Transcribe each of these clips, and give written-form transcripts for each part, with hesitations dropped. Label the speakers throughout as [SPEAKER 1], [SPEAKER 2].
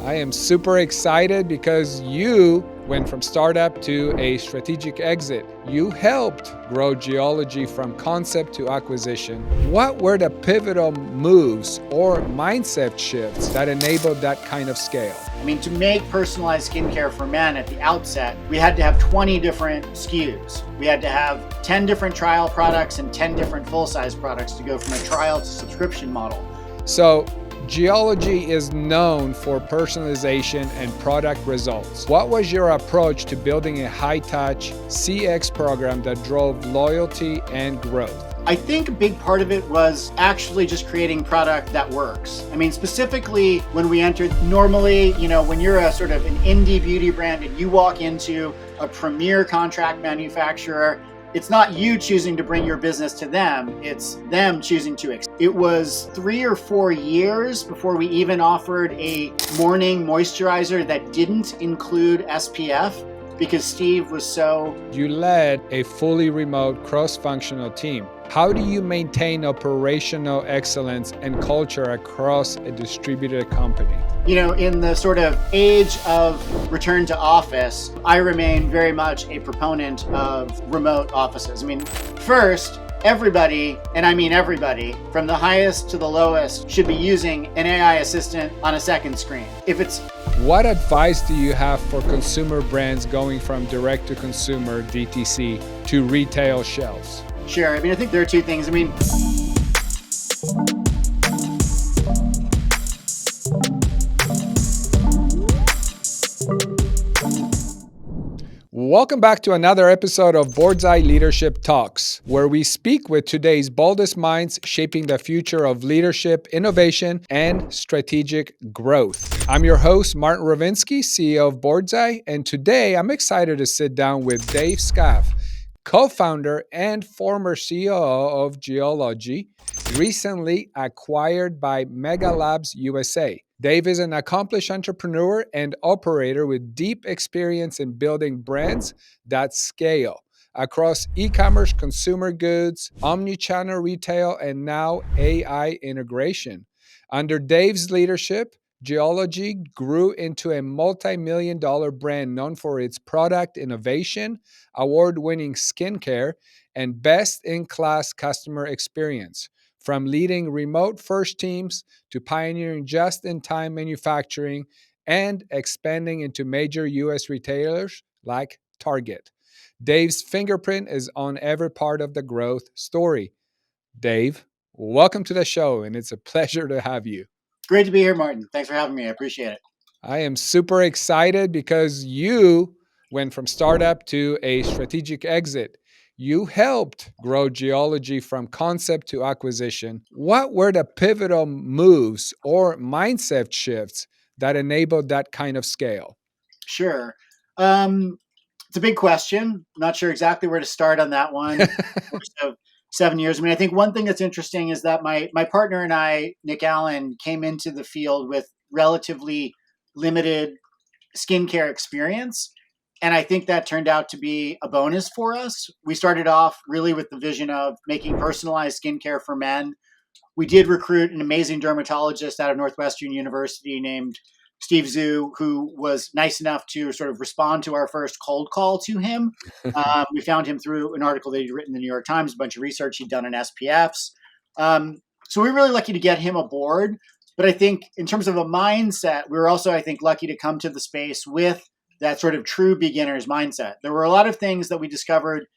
[SPEAKER 1] I am super excited because you went from startup to a strategic exit. You helped grow Geology from concept to acquisition. What were the pivotal moves or mindset shifts that enabled that kind of scale?
[SPEAKER 2] I mean, to make personalized skincare for men at the outset, we had to have 20 different SKUs. We had to have 10 different trial products and 10 different full-size products to go from a trial to subscription model.
[SPEAKER 1] So, Geology is known for personalization and product results. What was your approach to building a high-touch CX program that drove loyalty and growth?
[SPEAKER 2] I think a big part of it was actually just creating product that works. I mean, specifically when we entered, normally, when you're a sort of an indie beauty brand and you walk into a premier contract manufacturer, it's not you choosing to bring your business to them, it's them choosing to. It was 3 or 4 years before we even offered a morning moisturizer that didn't include SPF because Steve was so...
[SPEAKER 1] You led a fully remote cross-functional team. How do you maintain operational excellence and culture across a distributed company?
[SPEAKER 2] In the sort of age of return to office, I remain very much a proponent of remote offices. I mean, first, everybody, and I mean everybody, from the highest to the lowest, should be using an AI assistant on a second screen.
[SPEAKER 1] What advice do you have for consumer brands going from direct to consumer DTC to retail shelves?
[SPEAKER 2] Sure. I think there are two things.
[SPEAKER 1] Welcome back to another episode of Boardsi Leadership Talks, where we speak with today's boldest minds shaping the future of leadership, innovation, and strategic growth. I'm your host, Martin Ravinsky, CEO of Boardsi, and today I'm excited to sit down with Dave Skaff, co-founder and former COO of Geologie, recently acquired by Mega Labs USA. Dave is an accomplished entrepreneur and operator with deep experience in building brands that scale across e-commerce, consumer goods, omnichannel retail, and now AI integration. Under Dave's leadership, Geology grew into a multi-million-dollar brand known for its product innovation, award-winning skincare, and best-in-class customer experience. From leading remote-first teams to pioneering just-in-time manufacturing and expanding into major U.S. retailers like Target. Dave's fingerprint is on every part of the growth story. Dave, welcome to the show, and it's a pleasure to have you.
[SPEAKER 2] Great to be here, Martin. Thanks for having me. I appreciate it.
[SPEAKER 1] I am super excited because you went from startup to a strategic exit. You helped grow Geology from concept to acquisition. What were the pivotal moves or mindset shifts that enabled that kind of scale?
[SPEAKER 2] Sure. It's a big question. Not sure exactly where to start on that one. So 7 years. I think one thing that's interesting is that my partner and I, Nick Allen, came into the field with relatively limited skincare experience. And I think that turned out to be a bonus for us. We started off really with the vision of making personalized skincare for men. We did recruit an amazing dermatologist out of Northwestern University named Steve Zhu, who was nice enough to sort of respond to our first cold call to him. We found him through an article that he'd written in the New York Times, a bunch of research he'd done on SPFs. So we were really lucky to get him aboard. But I think in terms of a mindset, we were also, I think, lucky to come to the space with that sort of true beginner's mindset. There were a lot of things that we discovered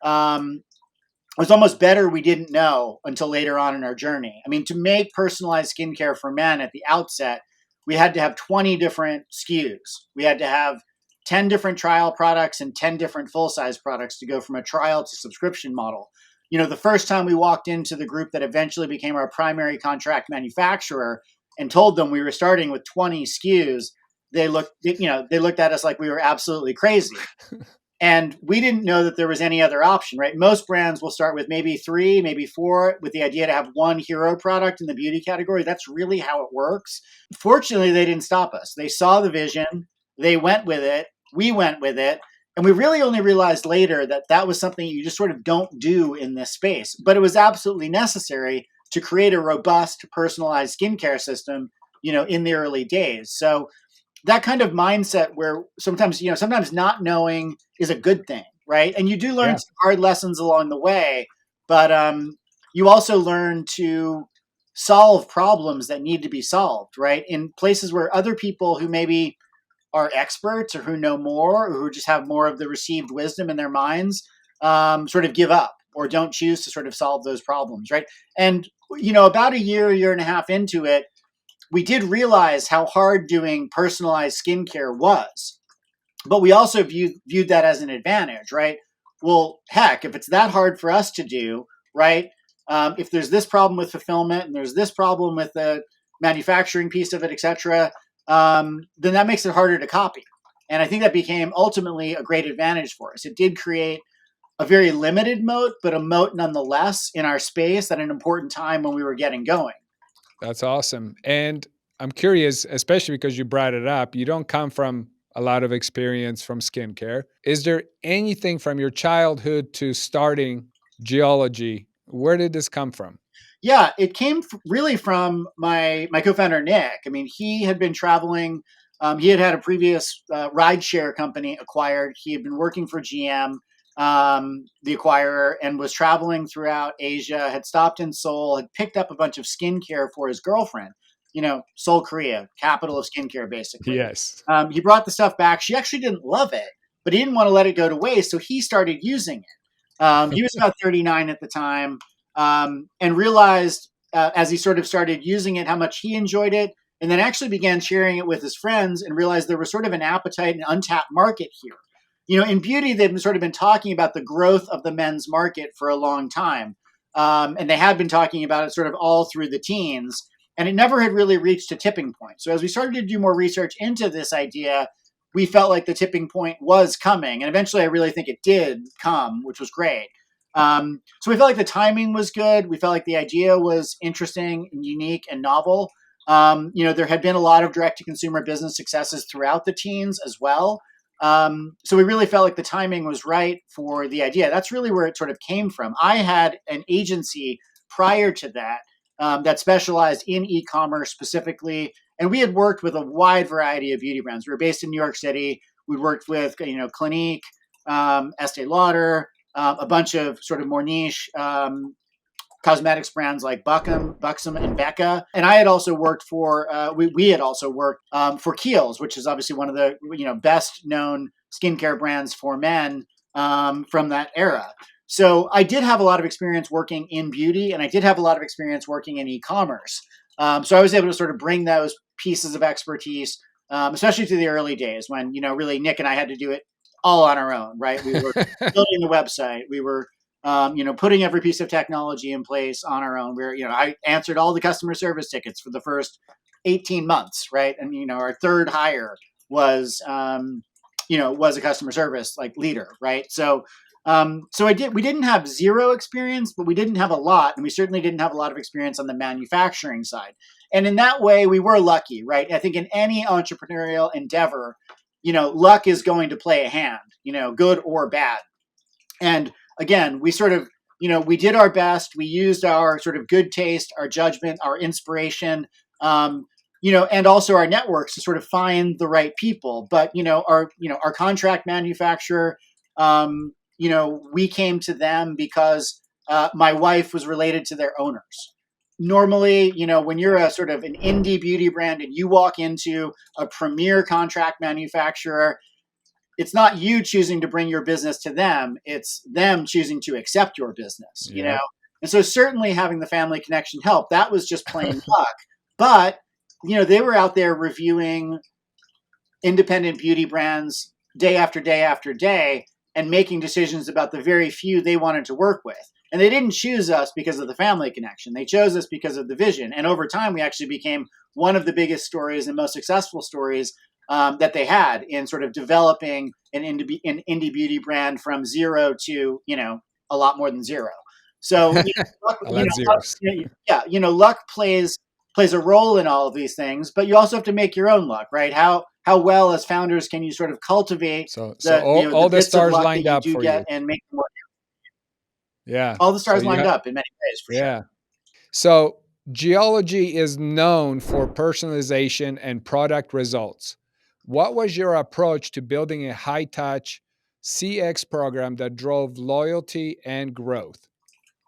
[SPEAKER 2] was almost better we didn't know until later on in our journey. To make personalized skincare for men at the outset, we had to have 20 different SKUs. We had to have 10 different trial products and 10 different full-size products to go from a trial to subscription model. The first time we walked into the group that eventually became our primary contract manufacturer and told them we were starting with 20 SKUs, they looked at us like we were absolutely crazy. And we didn't know that there was any other option, right? Most brands will start with maybe 3, maybe 4, with the idea to have one hero product in the beauty category. That's really how it works. Fortunately, they didn't stop us. They saw the vision, they went with it, we went with it, and we really only realized later that that was something you just sort of don't do in this space. But it was absolutely necessary to create a robust, personalized skincare system, in the early days. So that kind of mindset where sometimes not knowing is a good thing, right? And you do learn
[SPEAKER 1] Yeah.
[SPEAKER 2] some hard lessons along the way, but you also learn to solve problems that need to be solved, right? In places where other people who maybe are experts or who know more or who just have more of the received wisdom in their minds sort of give up or don't choose to sort of solve those problems, right? And about a year and a half into it, we did realize how hard doing personalized skincare was, but we also viewed that as an advantage, right? Well, heck, if it's that hard for us to do, right? If there's this problem with fulfillment and there's this problem with the manufacturing piece of it, etc., then that makes it harder to copy. And I think that became ultimately a great advantage for us. It did create a very limited moat, but a moat nonetheless in our space at an important time when we were getting going.
[SPEAKER 1] That's awesome. And I'm curious, especially because you brought it up, you don't come from a lot of experience from skincare. Is there anything from your childhood to starting Geology? Where did this come from?
[SPEAKER 2] Yeah, it came really from my co-founder Nick. I mean, he had been traveling. He had a previous rideshare company acquired. He had been working for GM, the acquirer, and was traveling throughout Asia. Had stopped in Seoul. Had picked up a bunch of skincare for his girlfriend. Seoul, Korea, capital of skincare, basically.
[SPEAKER 1] Yes.
[SPEAKER 2] He brought the stuff back. She actually didn't love it, but he didn't want to let it go to waste, so he started using it. He was about 39 at the time, and realized as he sort of started using it how much he enjoyed it, and then actually began sharing it with his friends and realized there was sort of an appetite and untapped market here. In beauty, they've been talking about the growth of the men's market for a long time, and they had been talking about it sort of all through the teens, and it never had really reached a tipping point. So as we started to do more research into this idea, we felt like the tipping point was coming, and eventually, I really think it did come, which was great. So we felt like the timing was good. We felt like the idea was interesting and unique and novel. There had been a lot of direct-to-consumer business successes throughout the teens as well. So we really felt like the timing was right for the idea. That's really where it sort of came from. I had an agency prior to that that specialized in e-commerce specifically, and we had worked with a wide variety of beauty brands. We were based in New York City. We worked with Clinique, Estee Lauder, a bunch of sort of more niche cosmetics brands like Buxom, and Becca. And I had also worked for we had also worked for Kiehl's, which is obviously one of the best known skincare brands for men from that era. So I did have a lot of experience working in beauty, and I did have a lot of experience working in e-commerce. So I was able to sort of bring those pieces of expertise, especially to the early days when really Nick and I had to do it all on our own, right? We were building the website. We were, putting every piece of technology in place on our own. I answered all the customer service tickets for the first 18 months, right? And, our third hire was a customer service leader, right? So we didn't have zero experience, but we didn't have a lot. And we certainly didn't have a lot of experience on the manufacturing side. And in that way, we were lucky, right? I think in any entrepreneurial endeavor, luck is going to play a hand, good or bad. And again, we sort of, we did our best. We used our sort of good taste, our judgment, our inspiration, and also our networks to sort of find the right people. But, our contract manufacturer, we came to them because my wife was related to their owners. Normally, when you're a sort of an indie beauty brand and you walk into a premier contract manufacturer, it's not you choosing to bring your business to them. It's them choosing to accept your business, And so certainly having the family connection helped. That was just plain luck. But, they were out there reviewing independent beauty brands day after day after day and making decisions about the very few they wanted to work with. And they didn't choose us because of the family connection. They chose us because of the vision. And over time, we actually became one of the biggest stories and most successful stories that they had in sort of developing an indie beauty brand from zero to, a lot more than zero. So, luck,
[SPEAKER 1] A lot of zeros.
[SPEAKER 2] luck plays a role in all of these things, but you also have to make your own luck, right? How well as founders can you sort of cultivate
[SPEAKER 1] So
[SPEAKER 2] the
[SPEAKER 1] all the
[SPEAKER 2] bits of
[SPEAKER 1] stars
[SPEAKER 2] luck
[SPEAKER 1] lined
[SPEAKER 2] that you
[SPEAKER 1] up
[SPEAKER 2] do
[SPEAKER 1] for
[SPEAKER 2] get
[SPEAKER 1] you.
[SPEAKER 2] and make them work?
[SPEAKER 1] Yeah.
[SPEAKER 2] All the
[SPEAKER 1] So
[SPEAKER 2] stars
[SPEAKER 1] you
[SPEAKER 2] lined
[SPEAKER 1] have,
[SPEAKER 2] up in many ways, for sure.
[SPEAKER 1] yeah. So Geology is known for personalization and product results. What was your approach to building a high-touch CX program that drove loyalty and growth?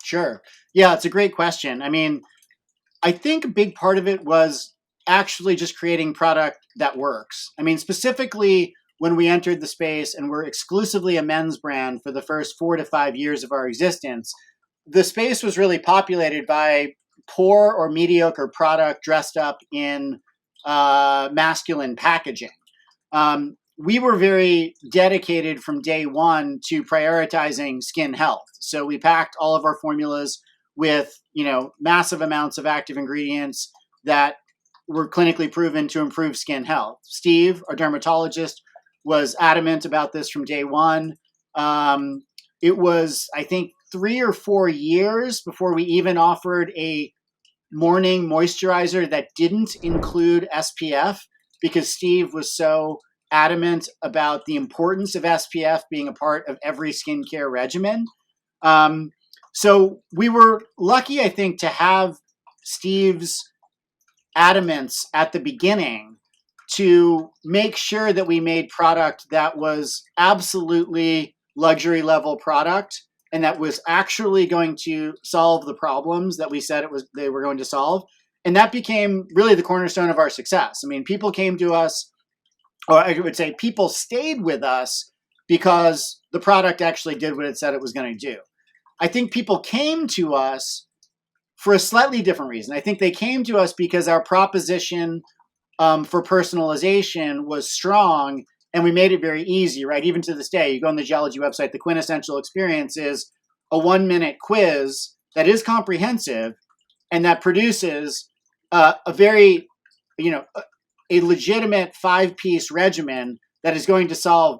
[SPEAKER 2] Sure. Yeah, it's a great question. I think a big part of it was actually just creating product that works. Specifically when we entered the space and were exclusively a men's brand for the first 4 to 5 years of our existence, the space was really populated by poor or mediocre product dressed up in masculine packaging. We were very dedicated from day one to prioritizing skin health. So we packed all of our formulas with, massive amounts of active ingredients that were clinically proven to improve skin health. Steve, our dermatologist, was adamant about this from day one. It was, I think, 3 or 4 years before we even offered a morning moisturizer that didn't include SPF, because Steve was so adamant about the importance of SPF being a part of every skincare regimen. So we were lucky, I think, to have Steve's adamance at the beginning to make sure that we made product that was absolutely luxury level product and that was actually going to solve the problems that we said they were going to solve. And that became really the cornerstone of our success. People came to us, or I would say people stayed with us because the product actually did what it said it was going to do. I think people came to us for a slightly different reason. I think they came to us because our proposition for personalization was strong and we made it very easy, right? Even to this day, you go on the Geology website, the quintessential experience is a 1-minute quiz that is comprehensive and that produces a very, a legitimate 5-piece regimen that is going to solve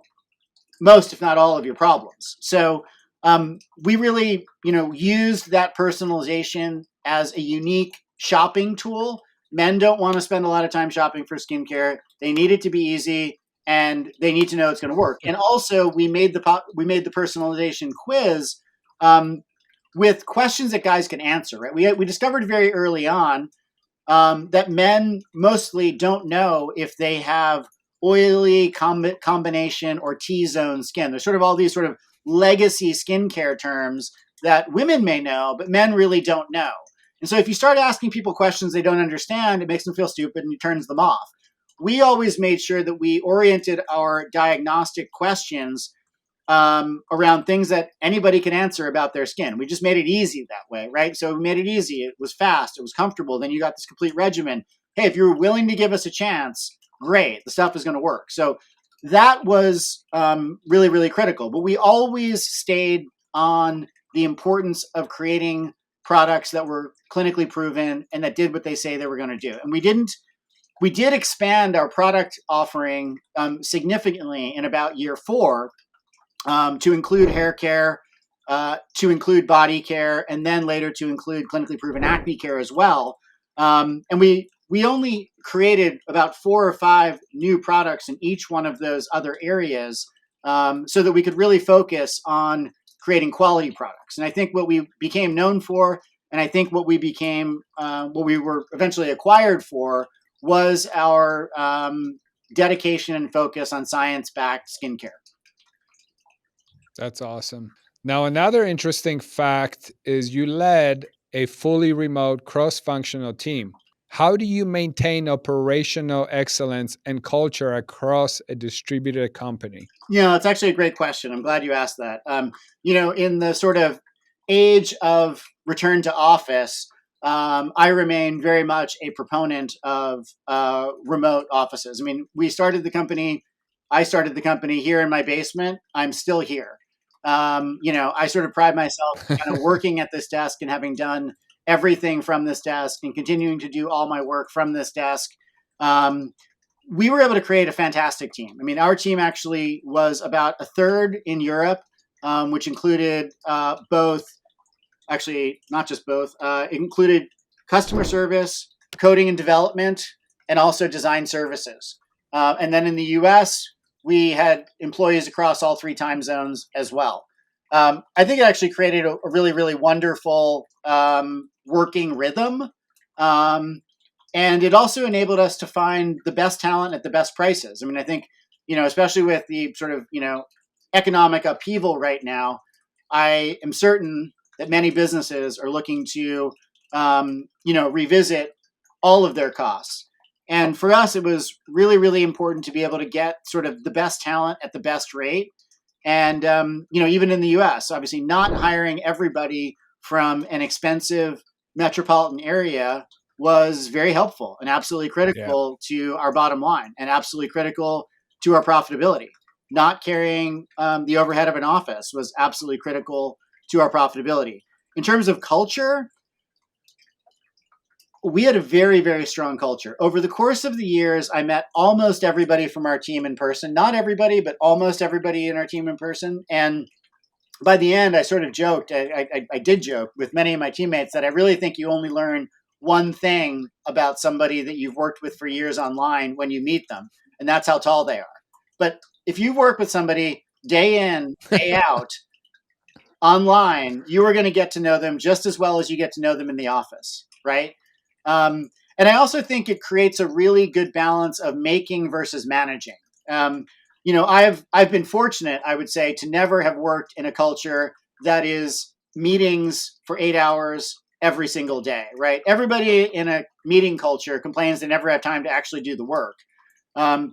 [SPEAKER 2] most, if not all, of your problems. So we really, used that personalization as a unique shopping tool. Men don't want to spend a lot of time shopping for skincare. They need it to be easy, and they need to know it's going to work. And also, we made the personalization quiz with questions that guys can answer. Right? We discovered very early on that men mostly don't know if they have oily combination or T-zone skin. There's sort of all these sort of legacy skincare terms that women may know, but men really don't know. And so if you start asking people questions they don't understand, it makes them feel stupid and it turns them off. We always made sure that we oriented our diagnostic questions around things that anybody can answer about their skin. We just made it easy that way, right? So we made it easy. It was fast. It was comfortable. Then you got this complete regimen. Hey, if you're willing to give us a chance, great. The stuff is going to work. So that was really, really critical. But we always stayed on the importance of creating products that were clinically proven and that did what they say they were going to do. And we did expand our product offering significantly in about year 4 to include hair care, to include body care, and then later to include clinically proven acne care as well. And we only created about 4 or 5 new products in each one of those other areas so that we could really focus on creating quality products. And I think what we became known for, and I think what we were eventually acquired for, was our dedication and focus on science-backed skincare.
[SPEAKER 1] That's awesome. Now, another interesting fact is you led a fully remote cross-functional team. How do you maintain operational excellence and culture across a distributed company?
[SPEAKER 2] It's actually a great question. I'm glad you asked that. In the sort of age of return to office, I remain very much a proponent of remote offices. I started the company here in my basement. I'm still here. I sort of pride myself kind of working at this desk and having done everything from this desk and continuing to do all my work from this desk. We were able to create a fantastic team. Our team actually was about a third in Europe, which included not just both, it included customer service, coding and development, and also design services. And then in the US, we had employees across all 3 time zones as well. I think it actually created a really, really wonderful working rhythm. And it also enabled us to find the best talent at the best prices. I mean, I think, especially with the sort of, economic upheaval right now, I am certain that many businesses are looking to, revisit all of their costs. And for us, it was really, really important to be able to get sort of the best talent at the best rate. And, even in the US, obviously not hiring everybody from an expensive metropolitan area was very helpful and absolutely
[SPEAKER 1] Yeah.
[SPEAKER 2] critical to our bottom line and absolutely critical to our profitability. Not carrying the overhead of an office was absolutely critical to our profitability. In terms of culture, we had a very, very strong culture. Over the course of the years, I met almost everybody from our team in person. Not everybody, but almost everybody in our team in person. And by the end, I sort of joked, I did joke with many of my teammates that I really think you only learn one thing about somebody that you've worked with for years online when you meet them, and that's how tall they are. But if you work with somebody day in, day out, online, you are going to get to know them just as well as you get to know them in the office, right? And I also think it creates a really good balance of making versus managing. Um, I've been fortunate, I would say, to never have worked in a culture that is meetings for 8 hours every single day, right? Everybody in a meeting culture complains they never have time to actually do the work.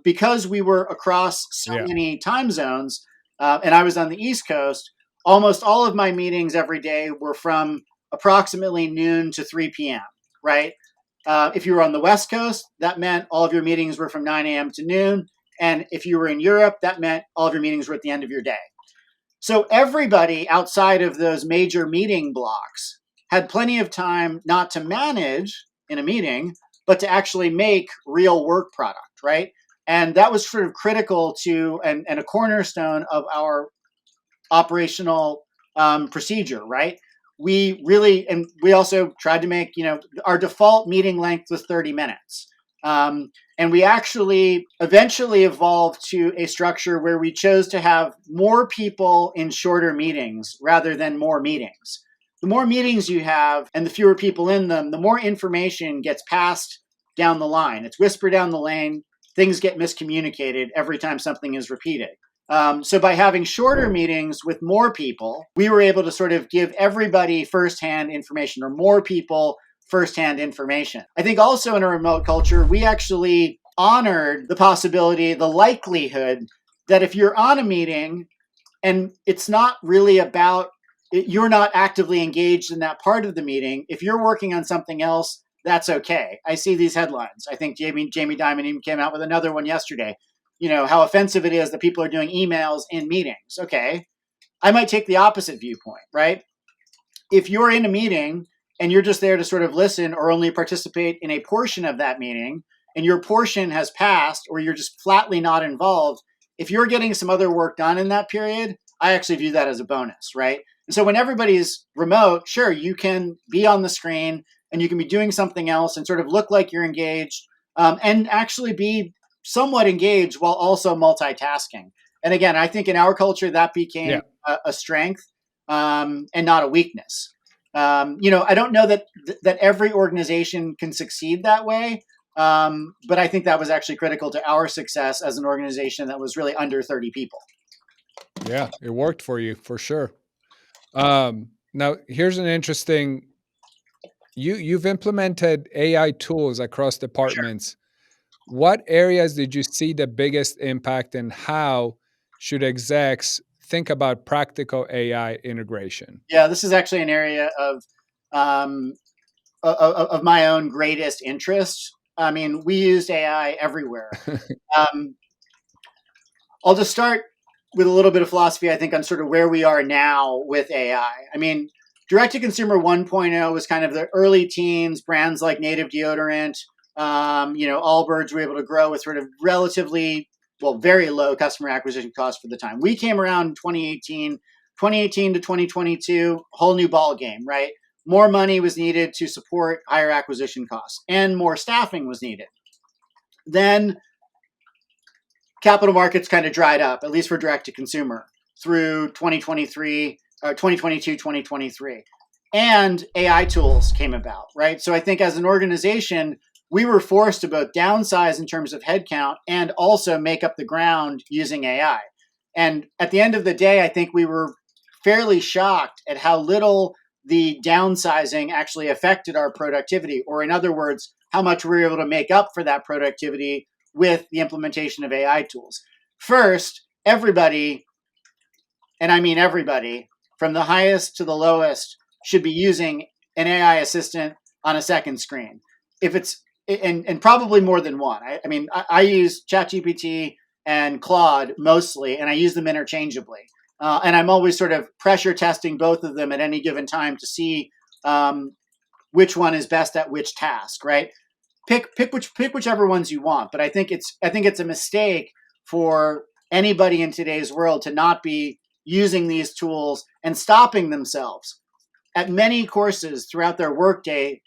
[SPEAKER 2] Because we were across so
[SPEAKER 1] Yeah.
[SPEAKER 2] many time zones, and I was on the East Coast, almost all of my meetings every day were from approximately noon to 3 p.m., right? If you were on the West Coast, that meant all of your meetings were from 9 a.m. to noon. And if you were in Europe, that meant all of your meetings were at the end of your day. So everybody outside of those major meeting blocks had plenty of time not to manage in a meeting, but to actually make real work product, right? And that was sort of critical to and a cornerstone of our operational procedure, right? We also tried to make, our default meeting length was 30 minutes. And we actually eventually evolved to a structure where we chose to have more people in shorter meetings rather than more meetings. The more meetings you have and the fewer people in them, the more information gets passed down the line. It's whispered down the lane. Things get miscommunicated every time something is repeated. So by having shorter meetings with more people, we were able to sort of give everybody firsthand information or more people firsthand information. I think also in a remote culture, we actually honored the possibility, the likelihood that if you're on a meeting and it's not really about, you're not actively engaged in that part of the meeting, if you're working on something else, that's okay. I see these headlines. I think Jamie Dimon even came out with another one yesterday. How offensive it is that people are doing emails in meetings. Okay. I might take the opposite viewpoint, right? If you're in a meeting and you're just there to sort of listen or only participate in a portion of that meeting and your portion has passed or you're just flatly not involved, if you're getting some other work done in that period, I actually view that as a bonus, right? And so when everybody's remote, sure, you can be on the screen and you can be doing something else and sort of look like you're engaged and actually be somewhat engaged while also multitasking. And again, I think in our culture that became a strength and not a weakness. I don't know that every organization can succeed that way, but I think that was actually critical to our success as an organization that was really under 30 people.
[SPEAKER 1] Yeah, it worked for you for sure. Now, here's an interesting. You've implemented AI tools across departments. What areas did you see the biggest impact, and how should execs think about practical AI integration?
[SPEAKER 2] Yeah, this is actually an area um, of my own greatest interest. I mean, we used AI everywhere. Um, I'll just start with a little bit of philosophy, I think, on sort of where we are now with AI. I mean, direct to consumer 1.0 was kind of the early teens, brands like Native Deodorant, Allbirds were able to grow with sort of relatively, very low customer acquisition costs for the time. We came around in 2018 to 2022, whole new ball game, right? More money was needed to support higher acquisition costs and more staffing was needed. Then capital markets kind of dried up, at least for direct to consumer, through 2022, 2023. And AI tools came about, right? So I think as an organization, we were forced to both downsize in terms of headcount and also make up the ground using AI. And at the end of the day, I think we were fairly shocked at how little the downsizing actually affected our productivity, or in other words, how much we were able to make up for that productivity with the implementation of AI tools. First, everybody, and I mean everybody, from the highest to the lowest, should be using an AI assistant on a second screen. If it's and probably more than one. I use ChatGPT and Claude mostly, and I use them interchangeably. And I'm always sort of pressure testing both of them at any given time to see which one is best at which task. Right? Pick whichever ones you want. But I think it's a mistake for anybody in today's world to not be using these tools and stopping themselves at many courses throughout their workday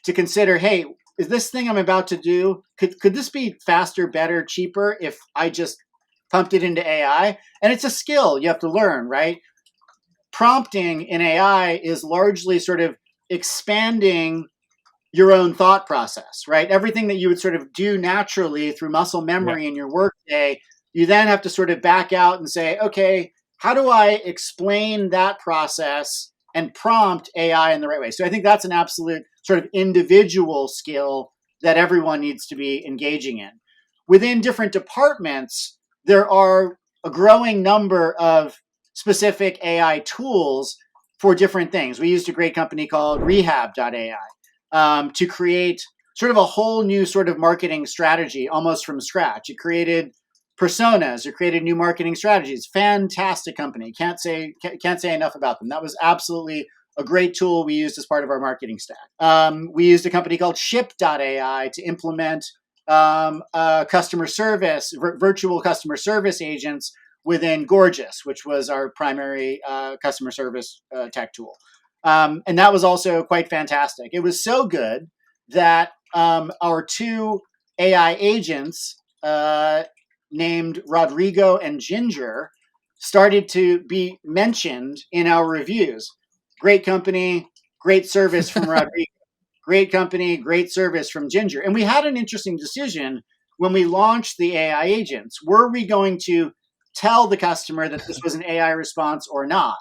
[SPEAKER 2] to consider, hey, is this thing I'm about to do, could this be faster, better, cheaper if I just pumped it into AI? And it's a skill you have to learn, right? Prompting in AI is largely sort of expanding your own thought process, right? Everything that you would sort of do naturally through muscle memory in your workday, you then have to sort of back out and say, okay, how do I explain that process and prompt AI in the right way? So I think that's an absolute sort of individual skill that everyone needs to be engaging in. Within different departments, there are a growing number of specific AI tools for different things. We used a great company called Rehab.ai to create sort of a whole new sort of marketing strategy almost from scratch. It created personas, it created new marketing strategies. Fantastic company. Can't say enough about them. That was absolutely a great tool we used as part of our marketing stack. We used a company called Ship.ai to implement customer service, virtual customer service agents within Gorgeous, which was our primary customer service tech tool. And that was also quite fantastic. It was so good that our two AI agents named Rodrigo and Ginger started to be mentioned in our reviews. Great company, great service from Rodrigo. Great company, great service from Ginger. And we had an interesting decision when we launched the AI agents. Were we going to tell the customer that this was an AI response or not?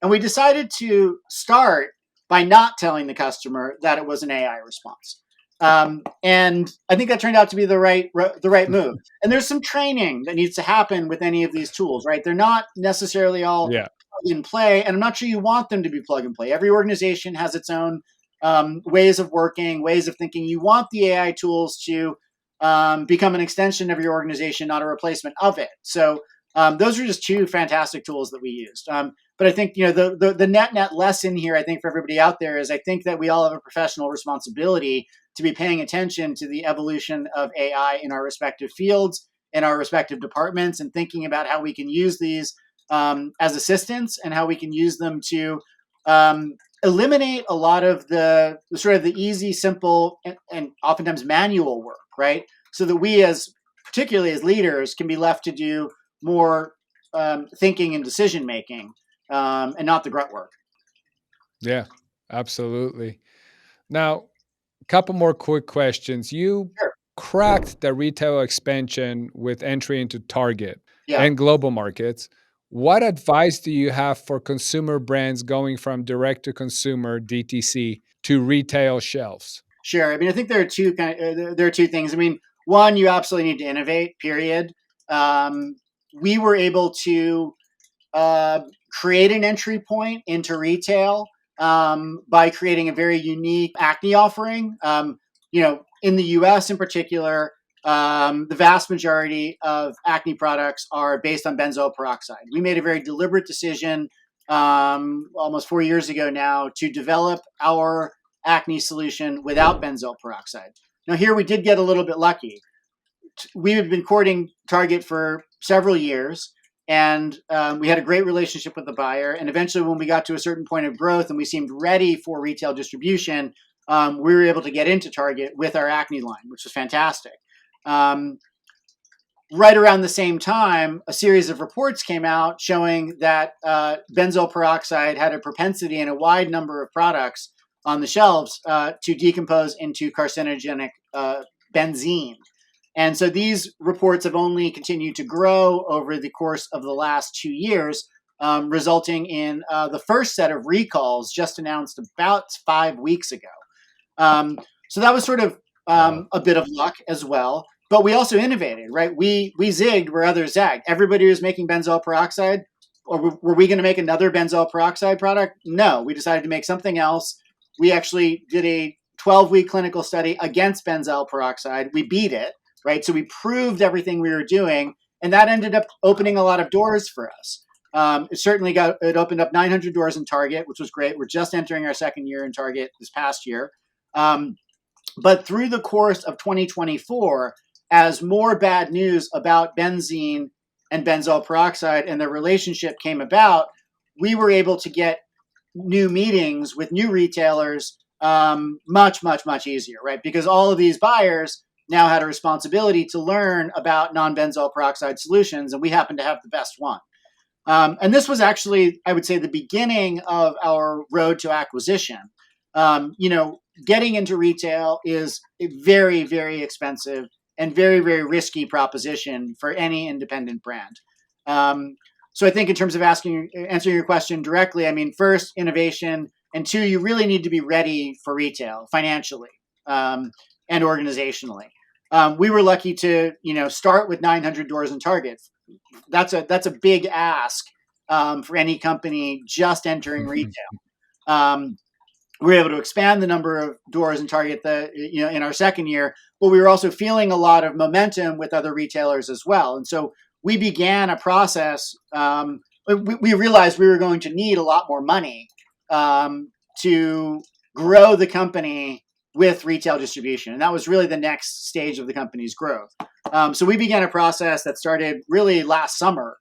[SPEAKER 2] And we decided to start by not telling the customer that it was an AI response. And I think that turned out to be the right move. And there's some training that needs to happen with any of these tools, right? They're not necessarily all plug and play, and I'm not sure you want them to be plug and play. Every organization has its own ways of working, ways of thinking. You want the AI tools to become an extension of your organization, not a replacement of it. So those are just two fantastic tools that we used. But I think the net lesson here, I think for everybody out there, is I think that we all have a professional responsibility to be paying attention to the evolution of AI in our respective fields, in our respective departments, and thinking about how we can use these as assistants and how we can use them to eliminate a lot of the sort of the easy, simple, and oftentimes manual work, right? So that we, particularly as leaders, can be left to do more thinking and decision making, and not the grunt work.
[SPEAKER 1] Yeah, absolutely. Now, a couple more quick questions. You cracked the retail expansion with entry into Target and global markets. What advice do you have for consumer brands going from direct to consumer DTC to retail shelves?
[SPEAKER 2] Sure. I mean, I think there are two things. I mean, one, you absolutely need to innovate. Period. We were able to create an entry point into retail by creating a very unique acne offering. In the U.S. in particular, the vast majority of acne products are based on benzoyl peroxide. We made a very deliberate decision almost 4 years ago now to develop our acne solution without benzoyl peroxide. Now, here we did get a little bit lucky. We had been courting Target for several years, and we had a great relationship with the buyer. And eventually, when we got to a certain point of growth and we seemed ready for retail distribution, we were able to get into Target with our acne line, which was fantastic. Right around the same time, a series of reports came out showing that benzoyl peroxide had a propensity in a wide number of products on the shelves to decompose into carcinogenic benzene. And so these reports have only continued to grow over the course of the last 2 years, resulting in the first set of recalls just announced about 5 weeks ago. So that was sort of a bit of luck as well. But we also innovated, right? We zigged where others zagged. Everybody was making benzoyl peroxide. Or were we going to make another benzoyl peroxide product? No, we decided to make something else. We actually did a 12-week clinical study against benzoyl peroxide. We beat it, right? So we proved everything we were doing, and that ended up opening a lot of doors for us. It opened up 900 doors in Target, which was great. We're just entering our second year in Target this past year. But through the course of 2024, as more bad news about benzene and benzoyl peroxide and their relationship came about, we were able to get new meetings with new retailers much, much, much easier, right? Because all of these buyers now had a responsibility to learn about non-benzoyl peroxide solutions, and we happen to have the best one. And this was actually, I would say, the beginning of our road to acquisition. Getting into retail is a very, very expensive and very, very risky proposition for any independent brand. So I think in terms of answering your question directly, I mean, first, innovation, and two, you really need to be ready for retail financially and organizationally. We were lucky to, start with 900 doors in Target. That's a big ask for any company just entering retail. We were able to expand the number of doors in Target in our second year, but we were also feeling a lot of momentum with other retailers as well. And so we began a process. We realized we were going to need a lot more money to grow the company with retail distribution. And that was really the next stage of the company's growth. So we began a process that started really last summer,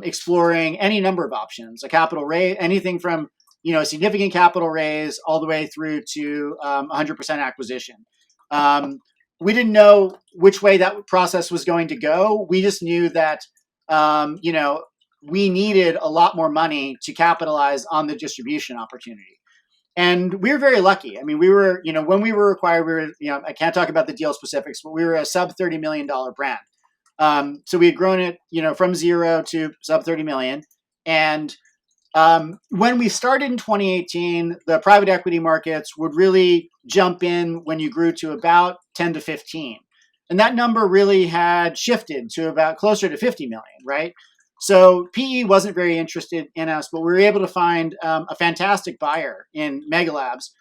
[SPEAKER 2] exploring any number of options, a capital raise, anything from a significant capital raise all the way through to 100% acquisition. We didn't know which way that process was going to go. We just knew that, we needed a lot more money to capitalize on the distribution opportunity. And we were very lucky. I mean, we were, when we were acquired, we were, I can't talk about the deal specifics, but we were a sub $30 million brand. So we had grown it, from zero to sub 30 million. And when we started in 2018, the private equity markets would really jump in when you grew to about 10 to 15. And that number really had shifted to about closer to 50 million, right? So PE wasn't very interested in us, but we were able to find a fantastic buyer in Megalabs,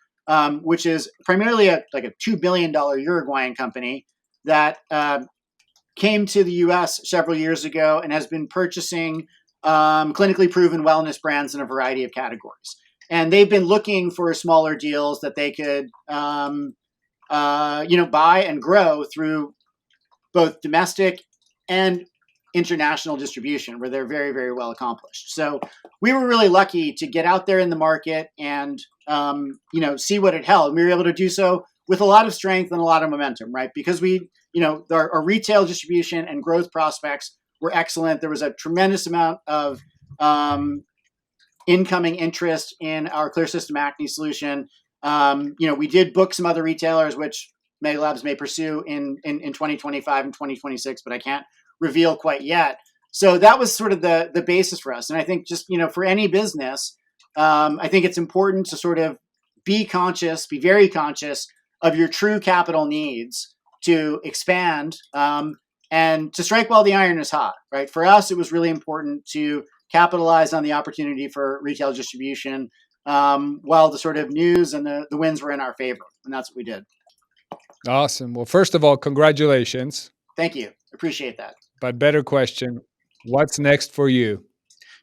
[SPEAKER 2] which is primarily a $2 billion Uruguayan company that came to the US several years ago and has been purchasing clinically proven wellness brands in a variety of categories. And they've been looking for smaller deals that they could, buy and grow through both domestic and international distribution, where they're very, very well accomplished. So we were really lucky to get out there in the market and, see what it held. We were able to do so with a lot of strength and a lot of momentum, right? Because our retail distribution and growth prospects were excellent. There was a tremendous amount of incoming interest in our Clear System acne solution. We did book some other retailers, which Megalabs may pursue in 2025 and 2026, but I can't reveal quite yet. So that was sort of the basis for us. And I think just, for any business, I think it's important to sort of be very conscious of your true capital needs to expand and to strike while the iron is hot, right? For us, it was really important to capitalize on the opportunity for retail distribution while the sort of news and the winds were in our favor. And that's what we did.
[SPEAKER 1] Awesome. Well, first of all, congratulations.
[SPEAKER 2] Thank you. Appreciate that.
[SPEAKER 1] But better question, what's next for you?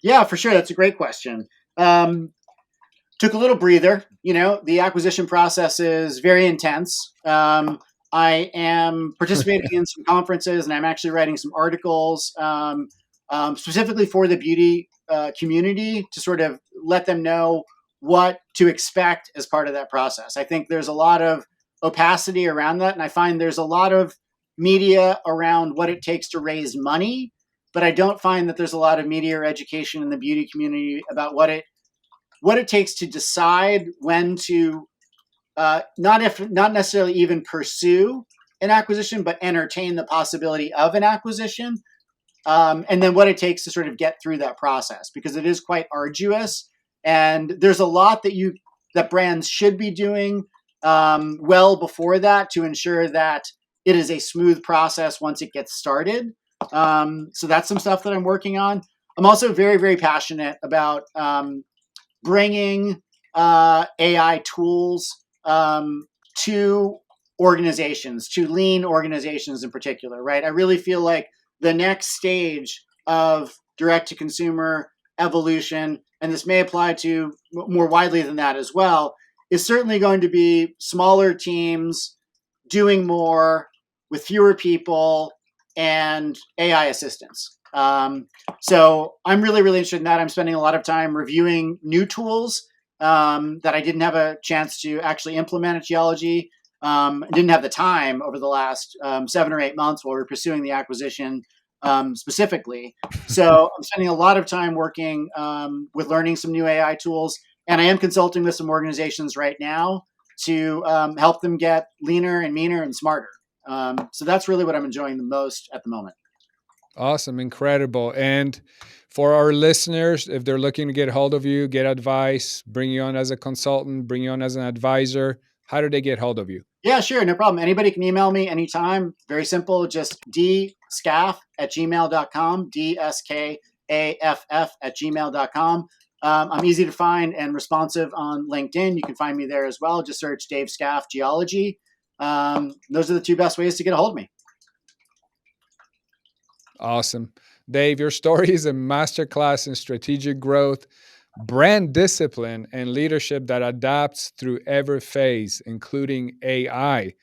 [SPEAKER 2] Yeah, for sure. That's a great question. Took a little breather. The acquisition process is very intense. I am participating in some conferences, and I'm actually writing some articles specifically for the beauty community to sort of let them know what to expect as part of that process. I think there's a lot of opacity around that, and I find there's a lot of media around what it takes to raise money, but I don't find that there's a lot of media or education in the beauty community about what it takes to decide when to not necessarily even pursue an acquisition, but entertain the possibility of an acquisition. And then what it takes to sort of get through that process, because it is quite arduous. And there's a lot that brands should be doing well before that to ensure that it is a smooth process once it gets started. So that's some stuff that I'm working on. I'm also very, very passionate about bringing AI tools to organizations, to lean organizations in particular, right? I really feel like the next stage of direct-to-consumer evolution, and this may apply to more widely than that as well, is certainly going to be smaller teams doing more with fewer people and AI assistance. So I'm really, really interested in that. I'm spending a lot of time reviewing new tools that I didn't have a chance to actually implement at Geology. Didn't have the time over the last 7 or 8 months while we were pursuing the acquisition specifically. So I'm spending a lot of time working with learning some new AI tools, and I am consulting with some organizations right now to help them get leaner and meaner and smarter. So that's really what I'm enjoying the most at the moment.
[SPEAKER 1] Awesome. Incredible. And for our listeners, if they're looking to get a hold of you, get advice, bring you on as a consultant, bring you on as an advisor, how do they get hold of you?
[SPEAKER 2] Yeah, sure. No problem. Anybody can email me anytime. Very simple. Just dskaff@gmail.com, DSKAFF@gmail.com. I'm easy to find and responsive on LinkedIn. You can find me there as well. Just search Dave Skaff Geology. Those are the two best ways to get a hold of me.
[SPEAKER 1] Awesome. Dave, your story is a masterclass in strategic growth, brand discipline, and leadership that adapts through every phase, including AI.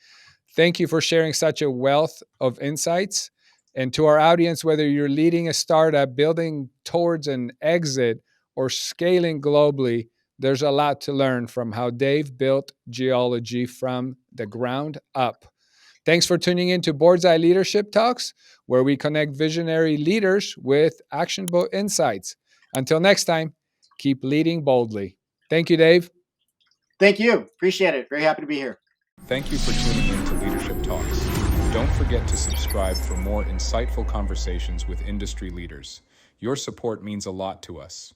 [SPEAKER 1] Thank you for sharing such a wealth of insights. And to our audience, whether you're leading a startup, building towards an exit, or scaling globally, there's a lot to learn from how Dave built Geology from the ground up. Thanks for tuning in to Boardsi Leadership Talks, where we connect visionary leaders with actionable insights. Until next time, keep leading boldly. Thank you, Dave.
[SPEAKER 2] Thank you. Appreciate it. Very happy to be here.
[SPEAKER 3] Thank you for tuning in to Leadership Talks. Don't forget to subscribe for more insightful conversations with industry leaders. Your support means a lot to us.